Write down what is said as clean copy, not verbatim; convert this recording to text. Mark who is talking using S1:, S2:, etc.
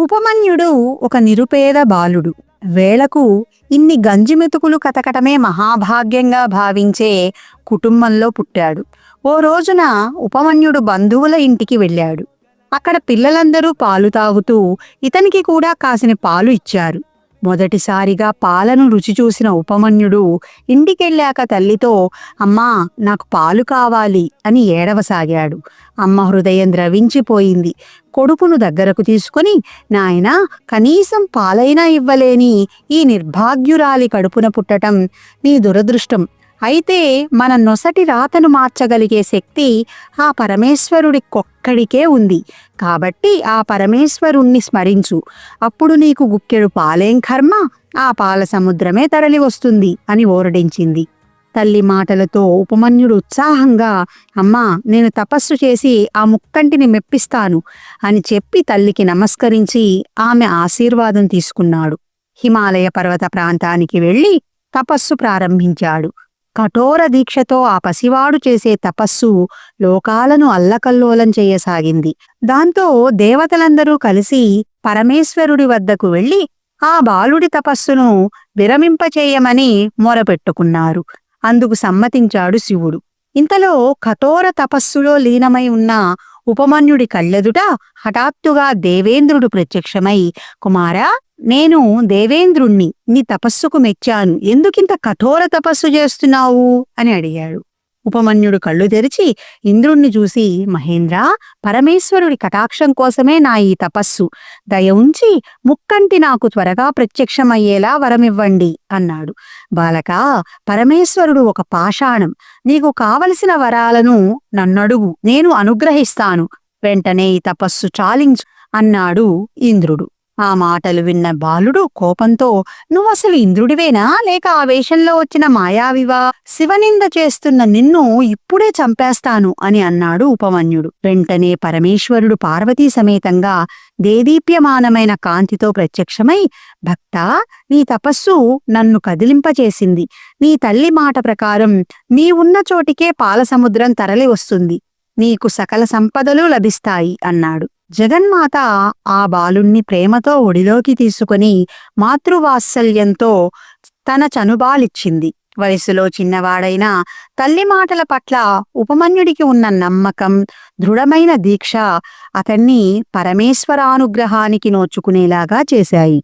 S1: ఉపమన్యుడు ఒక నిరుపేద బాలుడు. వేళకు ఇన్ని గంజిమెతుకులు కతకటమే మహాభాగ్యంగా భావించే కుటుంబంలో పుట్టాడు. ఓ రోజున ఉపమన్యుడు బంధువుల ఇంటికి వెళ్ళాడు. అక్కడ పిల్లలందరూ పాలు తాగుతూ ఇతనికి కూడా కాసిన పాలు ఇచ్చారు. మొదటిసారిగా పాలను రుచి చూసిన ఉపమన్యుడు ఇంటికెళ్ళాక తల్లితో, అమ్మా, నాకు పాలు కావాలి అని ఏడవసాగాడు. అమ్మ హృదయం ద్రవించిపోయింది. కొడుకును దగ్గరకు తీసుకుని, నాయనా, కనీసం పాలైనా ఇవ్వలేని ఈ నిర్భాగ్యురాలి కడుపున పుట్టటం నీ దురదృష్టం. అయితే మన నొసటి రాతను మార్చగలిగే శక్తి ఆ పరమేశ్వరుడికొక్కడికే ఉంది. కాబట్టి ఆ పరమేశ్వరుణ్ణి స్మరించు. అప్పుడు నీకు గుక్కెడు పాలేం కర్మ, ఆ పాల సముద్రమే తరలి వస్తుంది అని ఓరడించింది. తల్లి మాటలతో ఉపమన్యుడు ఉత్సాహంగా, అమ్మా, నేను తపస్సు చేసి ఆ ముక్కంటిని మెప్పిస్తాను అని చెప్పి తల్లికి నమస్కరించి ఆమె ఆశీర్వాదం తీసుకున్నాడు. హిమాలయ పర్వత ప్రాంతానికి వెళ్ళి తపస్సు ప్రారంభించాడు. కఠోర దీక్షతో ఆ పసివాడు చేసే తపస్సు లోకాలను అల్లకల్లోలం చేయసాగింది. దాంతో దేవతలందరూ కలిసి పరమేశ్వరుడి వద్దకు వెళ్లి ఆ బాలుడి తపస్సును విరమింపచేయమని మొరపెట్టుకున్నారు. అందుకు సమ్మతించాడు శివుడు. ఇంతలో కఠోర తపస్సులో లీనమై ఉన్న ఉపమన్యుడి కళ్ళెదుట హఠాత్తుగా దేవేంద్రుడు ప్రత్యక్షమై, కుమారా, నేను దేవేంద్రుణ్ణి, నీ తపస్సుకు మెచ్చాను. ఎందుకింత కఠోర తపస్సు చేస్తున్నావు అని అడిగాడు. ఉపమన్యుడు కళ్ళు తెరిచి ఇంద్రుణ్ణి చూసి, మహేంద్ర, పరమేశ్వరుడి కటాక్షం కోసమే నా ఈ తపస్సు. దయ ఉంచి ముక్కంటి నాకు త్వరగా ప్రత్యక్షమయ్యేలా వరమివ్వండి అన్నాడు. బాలకా, పరమేశ్వరుడు ఒక పాషాణం. నీకు కావలసిన వరాలను నన్నడుగు, నేను అనుగ్రహిస్తాను. వెంటనే ఈ తపస్సు చాలించు అన్నాడు ఇంద్రుడు. ఆ మాటలు విన్న బాలుడు కోపంతో, నువ్వసలు ఇంద్రుడివేనా, లేక ఆ వేషంలో వచ్చిన మాయావివా? శివనింద చేస్తున్న నిన్ను ఇప్పుడే చంపేస్తాను అని అన్నాడు ఉపమన్యుడు. వెంటనే పరమేశ్వరుడు పార్వతీ సమేతంగా దేదీప్యమానమైన కాంతితో ప్రత్యక్షమై, భక్తా, నీ తపస్సు నన్ను కదిలింపచేసింది. నీ తల్లి మాట ప్రకారం నీవున్న చోటికే పాలసముద్రం తరలి వస్తుంది. నీకు సకల సంపదలు లభిస్తాయి అన్నాడు. జగన్మాత ఆ బాలుణ్ణి ప్రేమతో ఒడిలోకి తీసుకుని మాతృవాత్సల్యంతో తన చనుబాలిచ్చింది. వయసులో చిన్నవాడైన తల్లి మాటల పట్ల ఉపమన్యుడికి ఉన్న నమ్మకం, దృఢమైన దీక్ష అతన్ని పరమేశ్వరానుగ్రహానికి నోచుకునేలాగా చేశాయి.